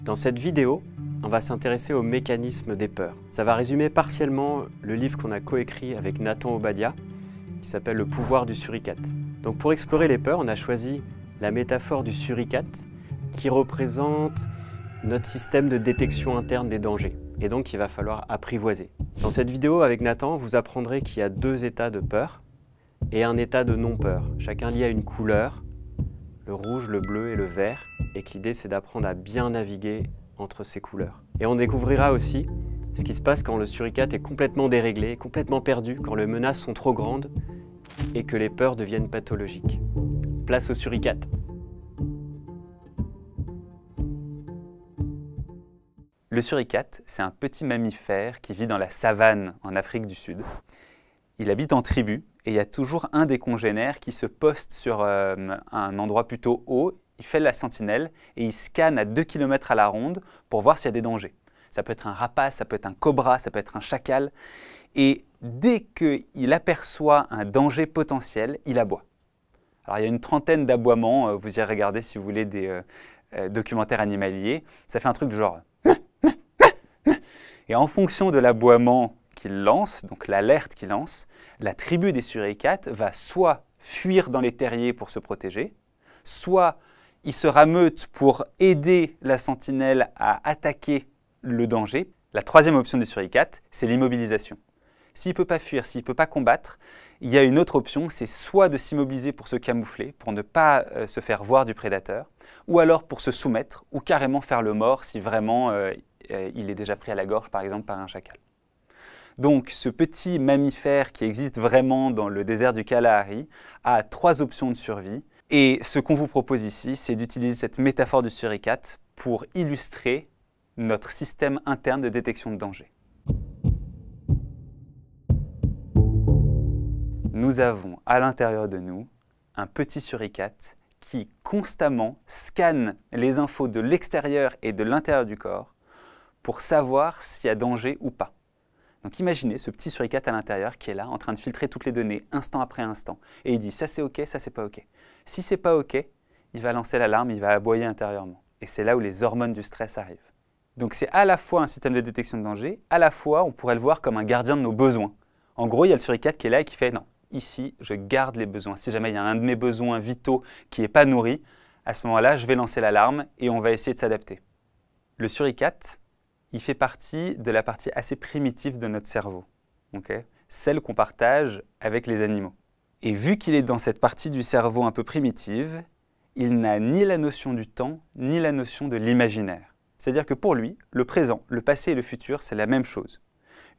Dans cette vidéo, on va s'intéresser au mécanisme des peurs. Ça va résumer partiellement le livre qu'on a coécrit avec Nathan Obadia, qui s'appelle « Le pouvoir du suricate ». Donc pour explorer les peurs, on a choisi la métaphore du suricate, qui représente notre système de détection interne des dangers, et donc il va falloir apprivoiser. Dans cette vidéo avec Nathan, vous apprendrez qu'il y a deux états de peur et un état de non-peur, chacun lié à une couleur, le rouge, le bleu et le vert, et que l'idée c'est d'apprendre à bien naviguer entre ces couleurs. Et on découvrira aussi ce qui se passe quand le suricate est complètement déréglé, complètement perdu, quand les menaces sont trop grandes et que les peurs deviennent pathologiques. Place au suricate. Le suricate, c'est un petit mammifère qui vit dans la savane en Afrique du Sud. Il habite en tribu et il y a toujours un des congénères qui se poste sur un endroit plutôt haut. Il fait la sentinelle et il scanne à 2 km à la ronde pour voir s'il y a des dangers. Ça peut être un rapace, ça peut être un cobra, ça peut être un chacal. Et dès qu'il aperçoit un danger potentiel, il aboie. Alors il y a une trentaine d'aboiements, vous irez regarder si vous voulez des documentaires animaliers. Ça fait un truc du genre... Et en fonction de l'aboiement qu'il lance, donc l'alerte qu'il lance, la tribu des suricates va soit fuir dans les terriers pour se protéger, soit il se rameute pour aider la sentinelle à attaquer le danger. La troisième option des suricates, c'est l'immobilisation. S'il ne peut pas fuir, s'il ne peut pas combattre, il y a une autre option, c'est soit de s'immobiliser pour se camoufler, pour ne pas se faire voir du prédateur, ou alors pour se soumettre, ou carrément faire le mort si vraiment il est déjà pris à la gorge, par exemple, par un chacal. Donc, ce petit mammifère qui existe vraiment dans le désert du Kalahari a 3 options de survie. Et ce qu'on vous propose ici, c'est d'utiliser cette métaphore du suricate pour illustrer notre système interne de détection de danger. Nous avons à l'intérieur de nous un petit suricate qui constamment scanne les infos de l'extérieur et de l'intérieur du corps pour savoir s'il y a danger ou pas. Donc imaginez ce petit suricate à l'intérieur qui est là en train de filtrer toutes les données instant après instant. Et il dit ça c'est ok, ça c'est pas ok. Si c'est pas ok, il va lancer l'alarme, il va aboyer intérieurement. Et c'est là où les hormones du stress arrivent. Donc c'est à la fois un système de détection de danger, à la fois on pourrait le voir comme un gardien de nos besoins. En gros, il y a le suricate qui est là et qui fait non, ici je garde les besoins. Si jamais il y a un de mes besoins vitaux qui n'est pas nourri, à ce moment-là je vais lancer l'alarme et on va essayer de s'adapter. Le suricate, il fait partie de la partie assez primitive de notre cerveau, celle qu'on partage avec les animaux. Et vu qu'il est dans cette partie du cerveau un peu primitive, il n'a ni la notion du temps, ni la notion de l'imaginaire. C'est-à-dire que pour lui, le présent, le passé et le futur, c'est la même chose.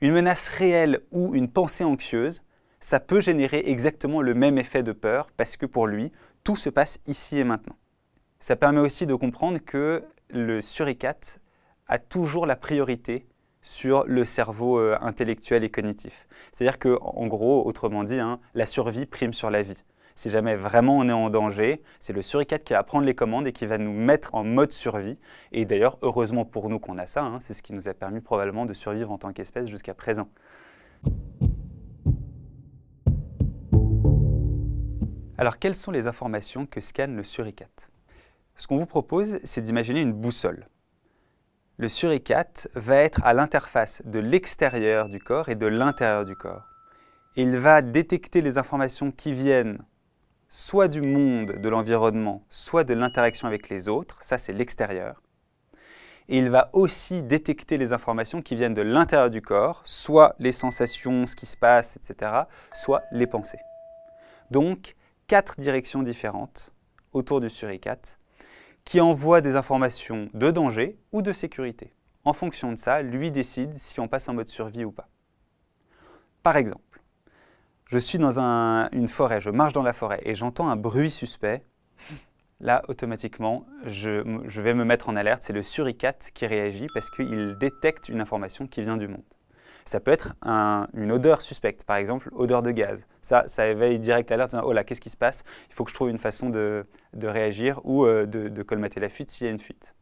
Une menace réelle ou une pensée anxieuse, ça peut générer exactement le même effet de peur parce que pour lui, tout se passe ici et maintenant. Ça permet aussi de comprendre que le suricate a toujours la priorité sur le cerveau intellectuel et cognitif. C'est-à-dire qu'en gros, autrement dit, la survie prime sur la vie. Si jamais vraiment on est en danger, c'est le suricate qui va prendre les commandes et qui va nous mettre en mode survie. Et d'ailleurs, heureusement pour nous qu'on a ça, c'est ce qui nous a permis probablement de survivre en tant qu'espèce jusqu'à présent. Alors, quelles sont les informations que scanne le suricate? Ce qu'on vous propose, c'est d'imaginer une boussole. Le suricate va être à l'interface de l'extérieur du corps et de l'intérieur du corps. Et il va détecter les informations qui viennent soit du monde, de l'environnement, soit de l'interaction avec les autres, ça c'est l'extérieur. Et il va aussi détecter les informations qui viennent de l'intérieur du corps, soit les sensations, ce qui se passe, etc., soit les pensées. Donc, 4 directions différentes autour du suricate qui envoie des informations de danger ou de sécurité. En fonction de ça, lui décide si on passe en mode survie ou pas. Par exemple, je suis dans une forêt, je marche dans la forêt et j'entends un bruit suspect. Là, automatiquement, je vais me mettre en alerte. C'est le suricate qui réagit parce qu'il détecte une information qui vient du monde. Ça peut être une odeur suspecte, par exemple, odeur de gaz. Ça éveille direct l'alerte, oh là, qu'est-ce qui se passe? Il faut que je trouve une façon de réagir ou de colmater la fuite s'il y a une fuite.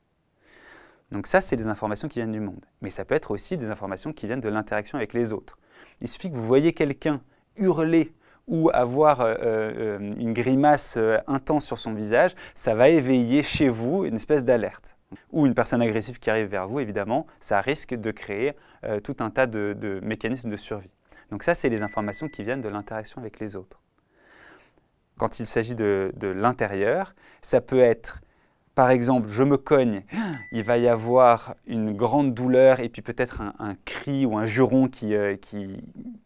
Donc ça, c'est des informations qui viennent du monde. Mais ça peut être aussi des informations qui viennent de l'interaction avec les autres. Il suffit que vous voyez quelqu'un hurler ou avoir une grimace intense sur son visage, ça va éveiller chez vous une espèce d'alerte. Ou une personne agressive qui arrive vers vous, évidemment, ça risque de créer tout un tas de mécanismes de survie. Donc ça, c'est les informations qui viennent de l'interaction avec les autres. Quand il s'agit de l'intérieur, ça peut être, par exemple, je me cogne, il va y avoir une grande douleur et puis peut-être un cri ou un juron qui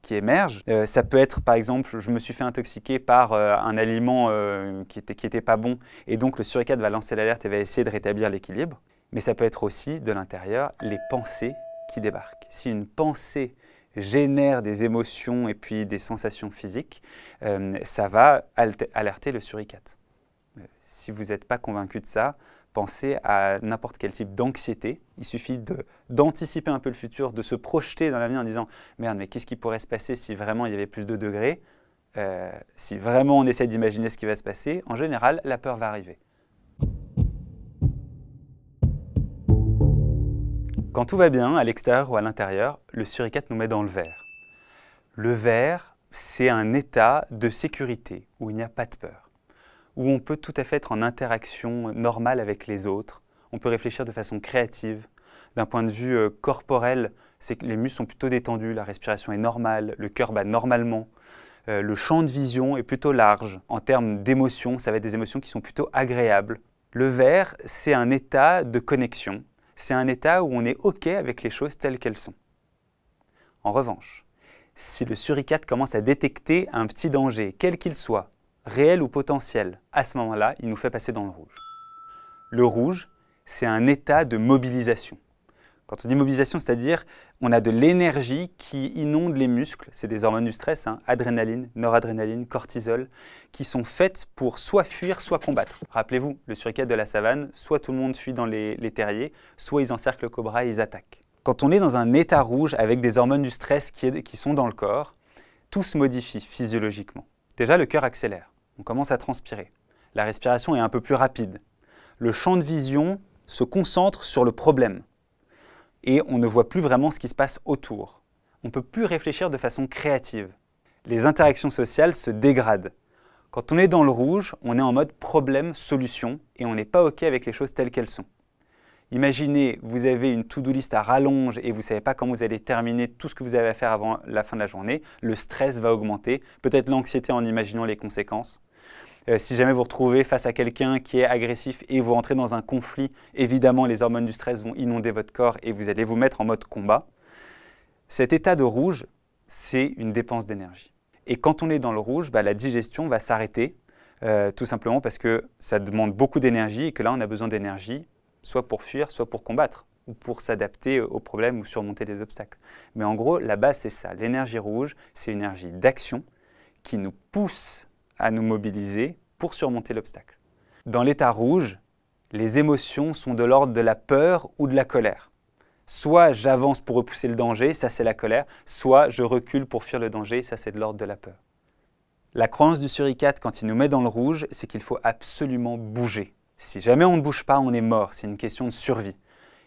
émerge. Ça peut être, par exemple, je me suis fait intoxiquer par un aliment qui était pas bon et donc le suricate va lancer l'alerte et va essayer de rétablir l'équilibre. Mais ça peut être aussi, de l'intérieur, les pensées qui débarquent. Si une pensée génère des émotions et puis des sensations physiques, ça va alerter le suricate. Si vous n'êtes pas convaincu de ça, pensez à n'importe quel type d'anxiété. Il suffit d'anticiper un peu le futur, de se projeter dans l'avenir en disant « Merde, mais qu'est-ce qui pourrait se passer si vraiment il y avait plus de degrés ?» Si vraiment on essaie d'imaginer ce qui va se passer, en général, la peur va arriver. Quand tout va bien, à l'extérieur ou à l'intérieur, le suricate nous met dans le vert. Le vert, c'est un état de sécurité où il n'y a pas de peur, où on peut tout à fait être en interaction normale avec les autres, on peut réfléchir de façon créative. D'un point de vue corporel, c'est que les muscles sont plutôt détendus, la respiration est normale, le cœur bat normalement, le champ de vision est plutôt large. En termes d'émotions, ça va être des émotions qui sont plutôt agréables. Le vert, c'est un état de connexion. C'est un état où on est OK avec les choses telles qu'elles sont. En revanche, si le suricate commence à détecter un petit danger, quel qu'il soit, réel ou potentiel, à ce moment-là, il nous fait passer dans le rouge. Le rouge, c'est un état de mobilisation. Quand on dit mobilisation, c'est-à-dire on a de l'énergie qui inonde les muscles, c'est des hormones du stress, adrénaline, noradrénaline, cortisol, qui sont faites pour soit fuir, soit combattre. Rappelez-vous, le suricate de la savane, soit tout le monde fuit dans les terriers, soit ils encerclent le cobra et ils attaquent. Quand on est dans un état rouge avec des hormones du stress qui sont dans le corps, tout se modifie physiologiquement. Déjà, le cœur accélère, on commence à transpirer. La respiration est un peu plus rapide. Le champ de vision se concentre sur le problème. Et on ne voit plus vraiment ce qui se passe autour. On ne peut plus réfléchir de façon créative. Les interactions sociales se dégradent. Quand on est dans le rouge, on est en mode problème-solution et on n'est pas OK avec les choses telles qu'elles sont. Imaginez, vous avez une to-do list à rallonge et vous ne savez pas comment vous allez terminer tout ce que vous avez à faire avant la fin de la journée. Le stress va augmenter, peut-être l'anxiété en imaginant les conséquences. Si jamais vous vous retrouvez face à quelqu'un qui est agressif et vous rentrez dans un conflit, évidemment, les hormones du stress vont inonder votre corps et vous allez vous mettre en mode combat. Cet état de rouge, c'est une dépense d'énergie. Et quand on est dans le rouge, la digestion va s'arrêter, tout simplement parce que ça demande beaucoup d'énergie et que là, on a besoin d'énergie, soit pour fuir, soit pour combattre, ou pour s'adapter aux problèmes ou surmonter des obstacles. Mais en gros, la base, c'est ça. L'énergie rouge, c'est une énergie d'action qui nous pousse à nous mobiliser pour surmonter l'obstacle. Dans l'état rouge, les émotions sont de l'ordre de la peur ou de la colère. Soit j'avance pour repousser le danger, ça c'est la colère, soit je recule pour fuir le danger, ça c'est de l'ordre de la peur. La croyance du suricate quand il nous met dans le rouge, c'est qu'il faut absolument bouger. Si jamais on ne bouge pas, on est mort, c'est une question de survie.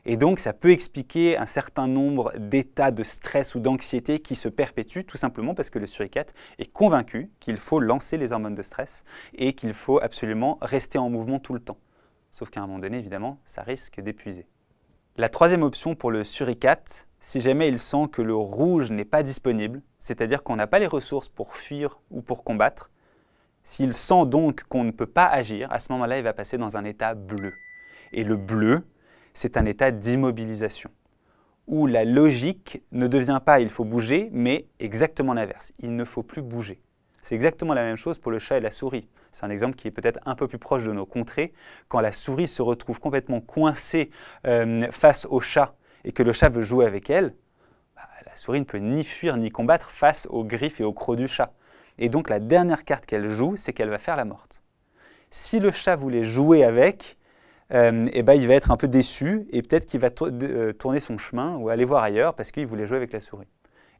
Et donc, ça peut expliquer un certain nombre d'états de stress ou d'anxiété qui se perpétuent tout simplement parce que le suricate est convaincu qu'il faut lancer les hormones de stress et qu'il faut absolument rester en mouvement tout le temps. Sauf qu'à un moment donné, évidemment, ça risque d'épuiser. La troisième option pour le suricate, si jamais il sent que le rouge n'est pas disponible, c'est-à-dire qu'on n'a pas les ressources pour fuir ou pour combattre, s'il sent donc qu'on ne peut pas agir, à ce moment-là, il va passer dans un état bleu. Et le bleu, c'est un état d'immobilisation, où la logique ne devient pas « il faut bouger », mais exactement l'inverse, il ne faut plus bouger. C'est exactement la même chose pour le chat et la souris. C'est un exemple qui est peut-être un peu plus proche de nos contrées. Quand la souris se retrouve complètement coincée face au chat et que le chat veut jouer avec elle, la souris ne peut ni fuir ni combattre face aux griffes et aux crocs du chat. Et donc la dernière carte qu'elle joue, c'est qu'elle va faire la morte. Si le chat voulait jouer avec, il va être un peu déçu et peut-être qu'il va tourner son chemin ou aller voir ailleurs parce qu'il voulait jouer avec la souris.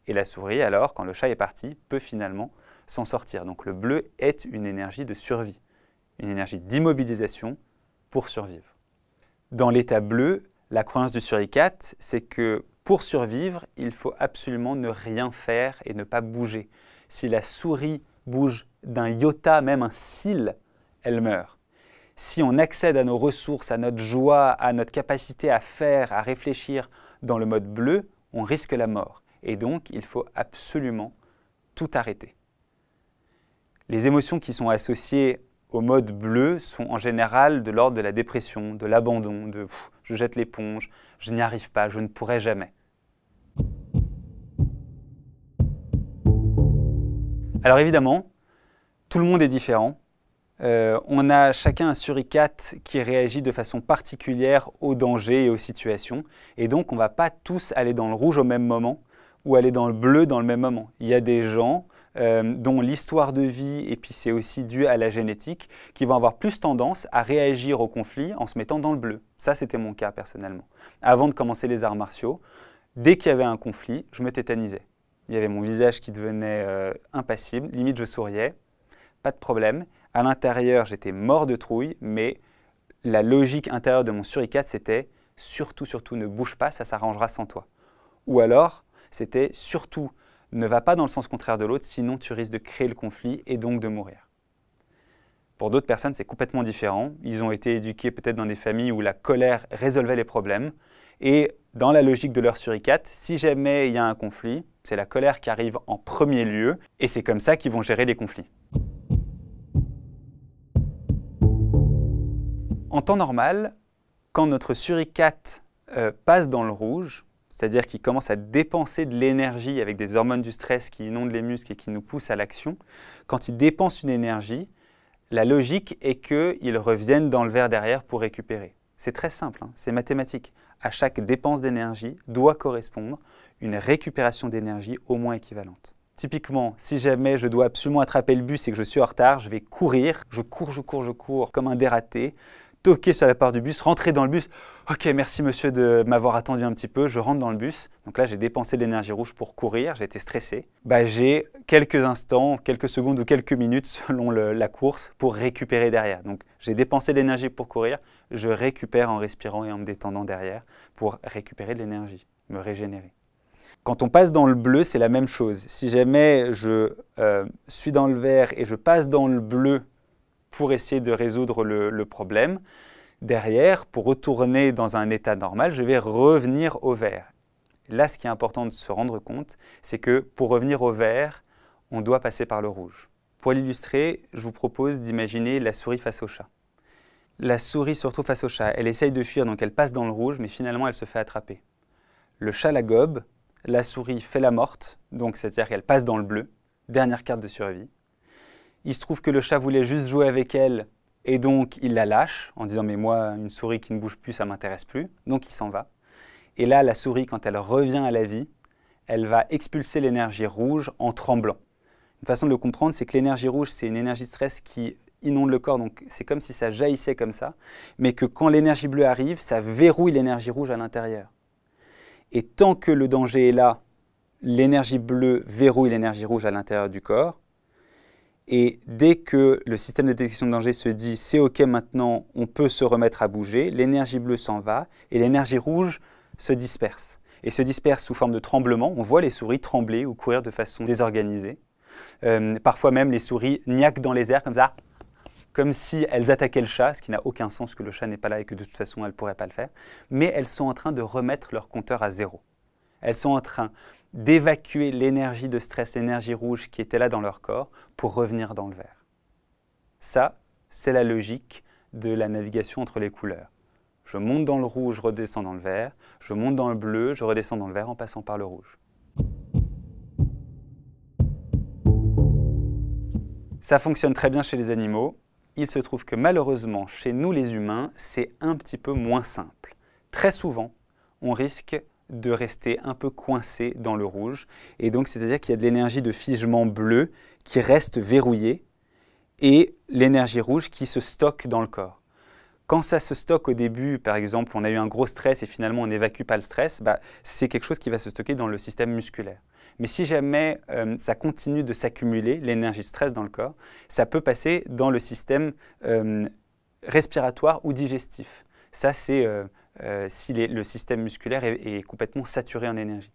Et la souris, alors, quand le chat est parti, peut finalement s'en sortir. Donc le bleu est une énergie de survie, une énergie d'immobilisation pour survivre. Dans l'état bleu, la croyance du suricate, c'est que pour survivre, il faut absolument ne rien faire et ne pas bouger. Si la souris bouge d'un iota, même un cil, elle meurt. Si on accède à nos ressources, à notre joie, à notre capacité à faire, à réfléchir dans le mode bleu, on risque la mort. Et donc, il faut absolument tout arrêter. Les émotions qui sont associées au mode bleu sont en général de l'ordre de la dépression, de l'abandon, de « je jette l'éponge, je n'y arrive pas, je ne pourrai jamais ». Alors évidemment, tout le monde est différent. On a chacun un suricate qui réagit de façon particulière aux dangers et aux situations. Et donc, on ne va pas tous aller dans le rouge au même moment ou aller dans le bleu dans le même moment. Il y a des gens dont l'histoire de vie, et puis c'est aussi dû à la génétique, qui vont avoir plus tendance à réagir au conflit en se mettant dans le bleu. Ça, c'était mon cas personnellement. Avant de commencer les arts martiaux, dès qu'il y avait un conflit, je me tétanisais. Il y avait mon visage qui devenait impassible, limite je souriais, pas de problème. À l'intérieur, j'étais mort de trouille, mais la logique intérieure de mon suricate, c'était « surtout, surtout, ne bouge pas, ça s'arrangera sans toi ». Ou alors, c'était « surtout, ne va pas dans le sens contraire de l'autre, sinon tu risques de créer le conflit et donc de mourir ». Pour d'autres personnes, c'est complètement différent. Ils ont été éduqués peut-être dans des familles où la colère résolvait les problèmes. Et dans la logique de leur suricate, si jamais il y a un conflit, c'est la colère qui arrive en premier lieu, et c'est comme ça qu'ils vont gérer les conflits. En temps normal, quand notre suricate passe dans le rouge, c'est-à-dire qu'il commence à dépenser de l'énergie avec des hormones du stress qui inondent les muscles et qui nous poussent à l'action, quand il dépense une énergie, la logique est qu'il revienne dans le vert derrière pour récupérer. C'est très simple, hein, c'est mathématique. À chaque dépense d'énergie doit correspondre une récupération d'énergie au moins équivalente. Typiquement, si jamais je dois absolument attraper le bus et que je suis en retard, je vais courir, je cours comme un dératé, toquer sur la porte du bus, rentrer dans le bus. Ok, merci monsieur de m'avoir attendu un petit peu, je rentre dans le bus. Donc là, j'ai dépensé de l'énergie rouge pour courir, j'ai été stressé. J'ai quelques instants, quelques secondes ou quelques minutes selon la course pour récupérer derrière. Donc j'ai dépensé de l'énergie pour courir, je récupère en respirant et en me détendant derrière pour récupérer de l'énergie, me régénérer. Quand on passe dans le bleu, c'est la même chose. Si jamais je suis dans le vert et je passe dans le bleu pour essayer de résoudre le problème, derrière, pour retourner dans un état normal, je vais revenir au vert. Là, ce qui est important de se rendre compte, c'est que pour revenir au vert, on doit passer par le rouge. Pour l'illustrer, je vous propose d'imaginer la souris face au chat. La souris se retrouve face au chat. Elle essaye de fuir, donc elle passe dans le rouge, mais finalement, elle se fait attraper. Le chat la gobe, la souris fait la morte, donc c'est-à-dire qu'elle passe dans le bleu, dernière carte de survie. Il se trouve que le chat voulait juste jouer avec elle et donc il la lâche en disant « mais moi, une souris qui ne bouge plus, ça ne m'intéresse plus ». Donc il s'en va. Et là, la souris, quand elle revient à la vie, elle va expulser l'énergie rouge en tremblant. Une façon de le comprendre, c'est que l'énergie rouge, c'est une énergie de stress qui inonde le corps, donc c'est comme si ça jaillissait comme ça, mais que quand l'énergie bleue arrive, ça verrouille l'énergie rouge à l'intérieur. Et tant que le danger est là, l'énergie bleue verrouille l'énergie rouge à l'intérieur du corps. Et dès que le système de détection de danger se dit « c'est OK maintenant, on peut se remettre à bouger », l'énergie bleue s'en va et l'énergie rouge se disperse. Et se disperse sous forme de tremblement. On voit les souris trembler ou courir de façon désorganisée. Parfois même, les souris niaquent dans les airs comme ça, comme si elles attaquaient le chat, ce qui n'a aucun sens parce que le chat n'est pas là et que de toute façon, elles ne pourraient pas le faire. Mais elles sont en train de remettre leur compteur à zéro. Elles sont en train d'évacuer l'énergie de stress, l'énergie rouge qui était là dans leur corps pour revenir dans le vert. Ça, c'est la logique de la navigation entre les couleurs. Je monte dans le rouge, je redescends dans le vert. Je monte dans le bleu, je redescends dans le vert en passant par le rouge. Ça fonctionne très bien chez les animaux. Il se trouve que malheureusement, chez nous les humains, c'est un petit peu moins simple. Très souvent, on risque de rester un peu coincé dans le rouge. Et donc, c'est-à-dire qu'il y a de l'énergie de figement bleu qui reste verrouillée et l'énergie rouge qui se stocke dans le corps. Quand ça se stocke au début, par exemple, on a eu un gros stress et finalement on n'évacue pas le stress, c'est quelque chose qui va se stocker dans le système musculaire. Mais si jamais ça continue de s'accumuler, l'énergie stress dans le corps, ça peut passer dans le système respiratoire ou digestif. Ça, c'est si le système musculaire est complètement saturé en énergie.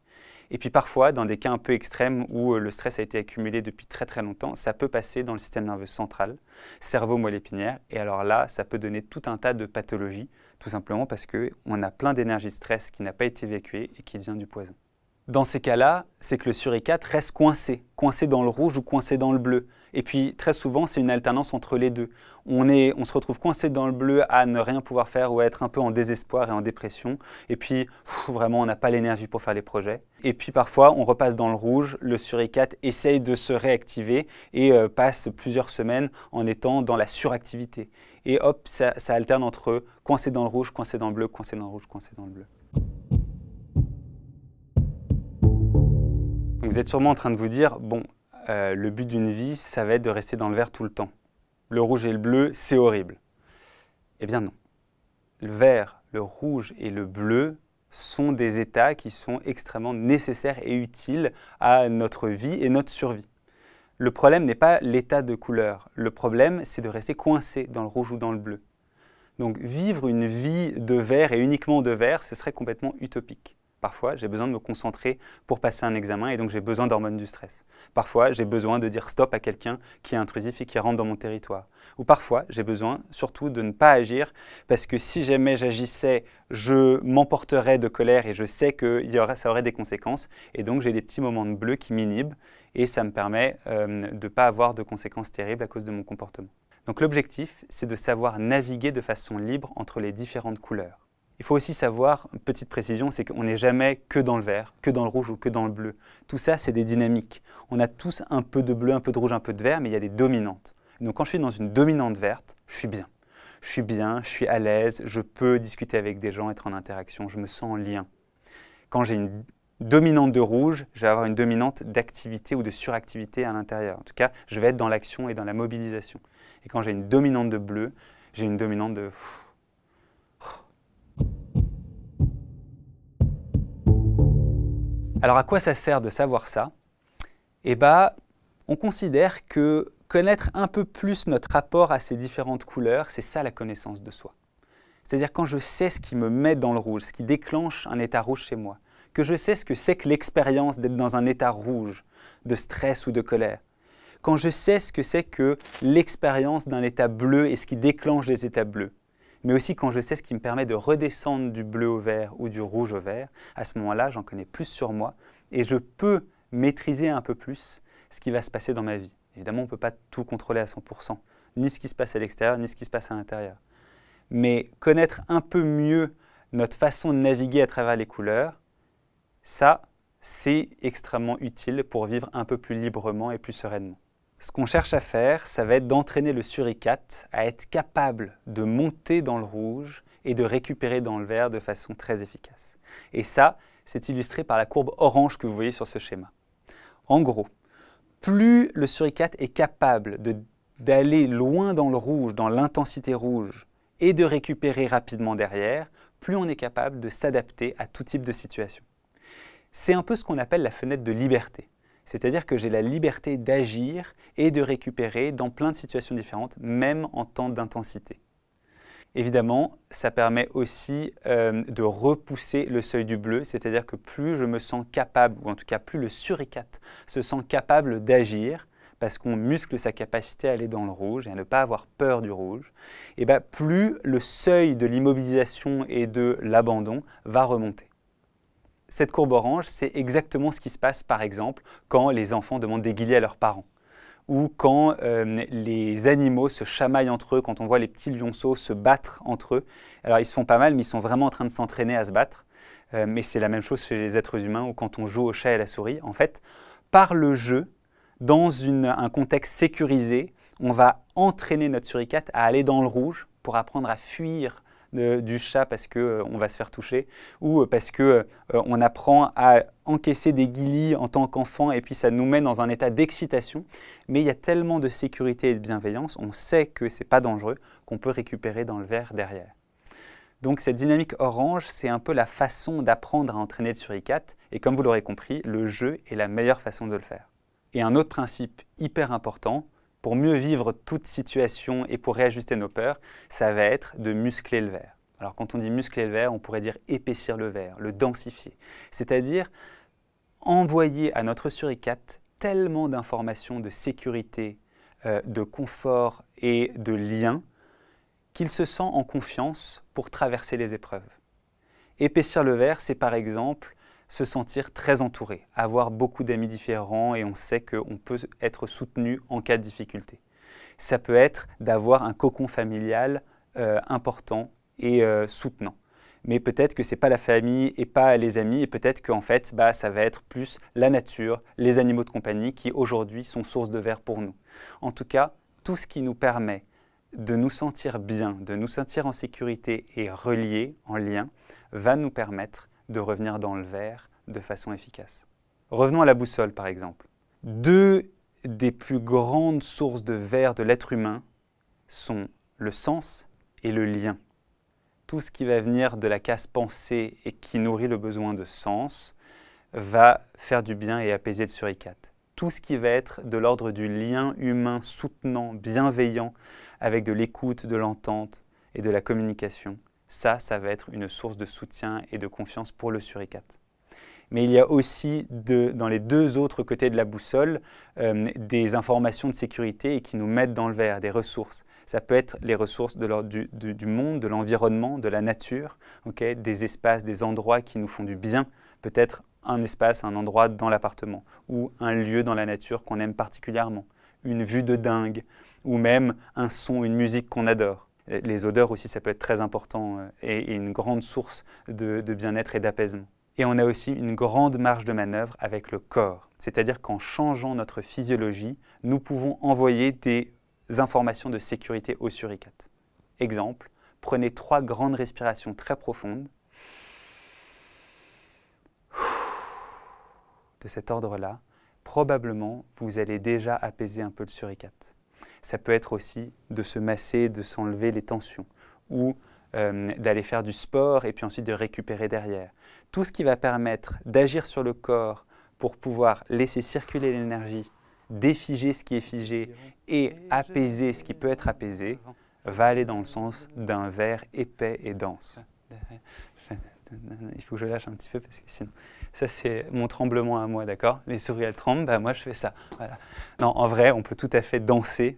Et puis parfois, dans des cas un peu extrêmes où le stress a été accumulé depuis très très longtemps, ça peut passer dans le système nerveux central, cerveau, moelle épinière. Et alors là, ça peut donner tout un tas de pathologies, tout simplement parce qu'on a plein d'énergie stress qui n'a pas été évacuée et qui devient du poison. Dans ces cas-là, c'est que le suricate reste coincé dans le rouge ou coincé dans le bleu. Et puis très souvent, c'est une alternance entre les deux. On se retrouve coincé dans le bleu à ne rien pouvoir faire ou à être un peu en désespoir et en dépression. Et puis vraiment, on n'a pas l'énergie pour faire les projets. Et puis parfois, on repasse dans le rouge, le suricate essaye de se réactiver et passe plusieurs semaines en étant dans la suractivité. Et hop, ça alterne entre coincé dans le rouge, coincé dans le bleu, coincé dans le rouge, coincé dans le bleu. Donc vous êtes sûrement en train de vous dire, bon, le but d'une vie, ça va être de rester dans le vert tout le temps. Le rouge et le bleu, c'est horrible. Eh bien non. Le vert, le rouge et le bleu sont des états qui sont extrêmement nécessaires et utiles à notre vie et notre survie. Le problème n'est pas l'état de couleur. Le problème, c'est de rester coincé dans le rouge ou dans le bleu. Donc vivre une vie de vert et uniquement de vert, ce serait complètement utopique. Parfois, j'ai besoin de me concentrer pour passer un examen et donc j'ai besoin d'hormones du stress. Parfois, j'ai besoin de dire stop à quelqu'un qui est intrusif et qui rentre dans mon territoire. Ou parfois, j'ai besoin surtout de ne pas agir parce que si jamais j'agissais, je m'emporterais de colère et je sais que ça aurait des conséquences. Et donc, j'ai des petits moments de bleu qui m'inhibent et ça me permet de ne pas avoir de conséquences terribles à cause de mon comportement. Donc l'objectif, c'est de savoir naviguer de façon libre entre les différentes couleurs. Il faut aussi savoir, une petite précision, c'est qu'on n'est jamais que dans le vert, que dans le rouge ou que dans le bleu. Tout ça, c'est des dynamiques. On a tous un peu de bleu, un peu de rouge, un peu de vert, mais il y a des dominantes. Donc quand je suis dans une dominante verte, je suis bien. Je suis bien, je suis à l'aise, je peux discuter avec des gens, être en interaction, je me sens en lien. Quand j'ai une dominante de rouge, je vais avoir une dominante d'activité ou de suractivité à l'intérieur. En tout cas, je vais être dans l'action et dans la mobilisation. Et quand j'ai une dominante de bleu, j'ai une dominante de... Alors à quoi ça sert de savoir ça? Eh bien, on considère que connaître un peu plus notre rapport à ces différentes couleurs, c'est ça la connaissance de soi. C'est-à-dire quand je sais ce qui me met dans le rouge, ce qui déclenche un état rouge chez moi, que je sais ce que c'est que l'expérience d'être dans un état rouge, de stress ou de colère, quand je sais ce que c'est que l'expérience d'un état bleu et ce qui déclenche les états bleus, mais aussi quand je sais ce qui me permet de redescendre du bleu au vert ou du rouge au vert, à ce moment-là, j'en connais plus sur moi et je peux maîtriser un peu plus ce qui va se passer dans ma vie. Évidemment, on ne peut pas tout contrôler à 100%, ni ce qui se passe à l'extérieur, ni ce qui se passe à l'intérieur. Mais connaître un peu mieux notre façon de naviguer à travers les couleurs, ça, c'est extrêmement utile pour vivre un peu plus librement et plus sereinement. Ce qu'on cherche à faire, ça va être d'entraîner le suricate à être capable de monter dans le rouge et de récupérer dans le vert de façon très efficace. Et ça, c'est illustré par la courbe orange que vous voyez sur ce schéma. En gros, plus le suricate est capable d'aller loin dans le rouge, dans l'intensité rouge, et de récupérer rapidement derrière, plus on est capable de s'adapter à tout type de situation. C'est un peu ce qu'on appelle la fenêtre de liberté. C'est-à-dire que j'ai la liberté d'agir et de récupérer dans plein de situations différentes, même en temps d'intensité. Évidemment, ça permet aussi de repousser le seuil du bleu, c'est-à-dire que plus je me sens capable, ou en tout cas plus le suricate se sent capable d'agir, parce qu'on muscle sa capacité à aller dans le rouge et à ne pas avoir peur du rouge, et bien plus le seuil de l'immobilisation et de l'abandon va remonter. Cette courbe orange, c'est exactement ce qui se passe, par exemple, quand les enfants demandent des guillis à leurs parents, ou quand les animaux se chamaillent entre eux, quand on voit les petits lionceaux se battre entre eux. Alors, ils se font pas mal, mais ils sont vraiment en train de s'entraîner à se battre. Mais c'est la même chose chez les êtres humains, ou quand on joue au chat et à la souris. En fait, par le jeu, dans un contexte sécurisé, on va entraîner notre suricate à aller dans le rouge pour apprendre à fuir du chat parce qu'on va se faire toucher ou parce qu'on apprend à encaisser des guillis en tant qu'enfant et puis ça nous met dans un état d'excitation. Mais il y a tellement de sécurité et de bienveillance, on sait que ce n'est pas dangereux, qu'on peut récupérer dans le vert derrière. Donc cette dynamique orange, c'est un peu la façon d'apprendre à entraîner le suricate et comme vous l'aurez compris, le jeu est la meilleure façon de le faire. Et un autre principe hyper important, pour mieux vivre toute situation et pour réajuster nos peurs, ça va être de muscler le vert. Alors quand on dit muscler le vert, on pourrait dire épaissir le vert, le densifier. C'est-à-dire envoyer à notre suricate tellement d'informations de sécurité, de confort et de lien qu'il se sent en confiance pour traverser les épreuves. Épaissir le verre, c'est par exemple se sentir très entouré, avoir beaucoup d'amis différents et on sait qu'on peut être soutenu en cas de difficulté. Ça peut être d'avoir un cocon familial important et soutenant. Mais peut-être que ce n'est pas la famille et pas les amis, et peut-être qu'en fait, ça va être plus la nature, les animaux de compagnie qui aujourd'hui sont source de verre pour nous. En tout cas, tout ce qui nous permet de nous sentir bien, de nous sentir en sécurité et reliés, en lien, va nous permettre de revenir dans le verre de façon efficace. Revenons à la boussole par exemple. Deux des plus grandes sources de verre de l'être humain sont le sens et le lien. Tout ce qui va venir de la case pensée et qui nourrit le besoin de sens va faire du bien et apaiser le suricate. Tout ce qui va être de l'ordre du lien humain soutenant, bienveillant, avec de l'écoute, de l'entente et de la communication, ça va être une source de soutien et de confiance pour le suricate. Mais il y a aussi, dans les deux autres côtés de la boussole, des informations de sécurité et qui nous mettent dans le verre, des ressources. Ça peut être les ressources du monde, de l'environnement, de la nature, des espaces, des endroits qui nous font du bien. Peut-être un espace, un endroit dans l'appartement ou un lieu dans la nature qu'on aime particulièrement, une vue de dingue ou même un son, une musique qu'on adore. Les odeurs aussi, ça peut être très important et une grande source de bien-être et d'apaisement. Et on a aussi une grande marge de manœuvre avec le corps. C'est-à-dire qu'en changeant notre physiologie, nous pouvons envoyer des informations de sécurité au suricate. Exemple, prenez 3 grandes respirations très profondes. De cet ordre-là, probablement, vous allez déjà apaiser un peu le suricate. Ça peut être aussi de se masser, de s'enlever les tensions ou d'aller faire du sport et puis ensuite de récupérer derrière. Tout ce qui va permettre d'agir sur le corps pour pouvoir laisser circuler l'énergie, défiger ce qui est figé et apaiser ce qui peut être apaisé, va aller dans le sens d'un verre épais et dense. Il faut que je lâche un petit peu parce que sinon, ça c'est mon tremblement à moi, d'accord? Les souris elles tremblent, moi je fais ça. Voilà. Non, en vrai, on peut tout à fait danser.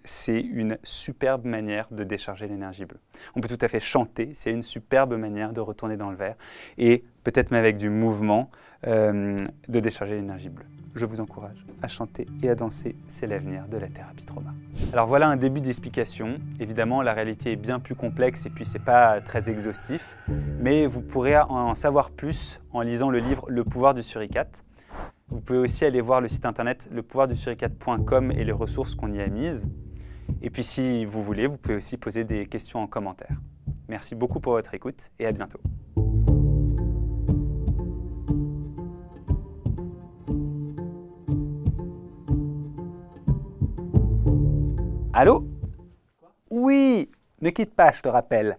C'est une superbe manière de décharger l'énergie bleue. On peut tout à fait chanter, c'est une superbe manière de retourner dans le verre et peut-être même avec du mouvement de décharger l'énergie bleue. Je vous encourage à chanter et à danser, c'est l'avenir de la thérapie trauma. Alors voilà un début d'explication. Évidemment, la réalité est bien plus complexe et puis c'est pas très exhaustif, mais vous pourrez en savoir plus en lisant le livre Le pouvoir du suricate. Vous pouvez aussi aller voir le site internet lepouvoirdusuricate.com et les ressources qu'on y a mises. Et puis si vous voulez, vous pouvez aussi poser des questions en commentaire. Merci beaucoup pour votre écoute et à bientôt. Allô? Oui, ne quitte pas, je te rappelle.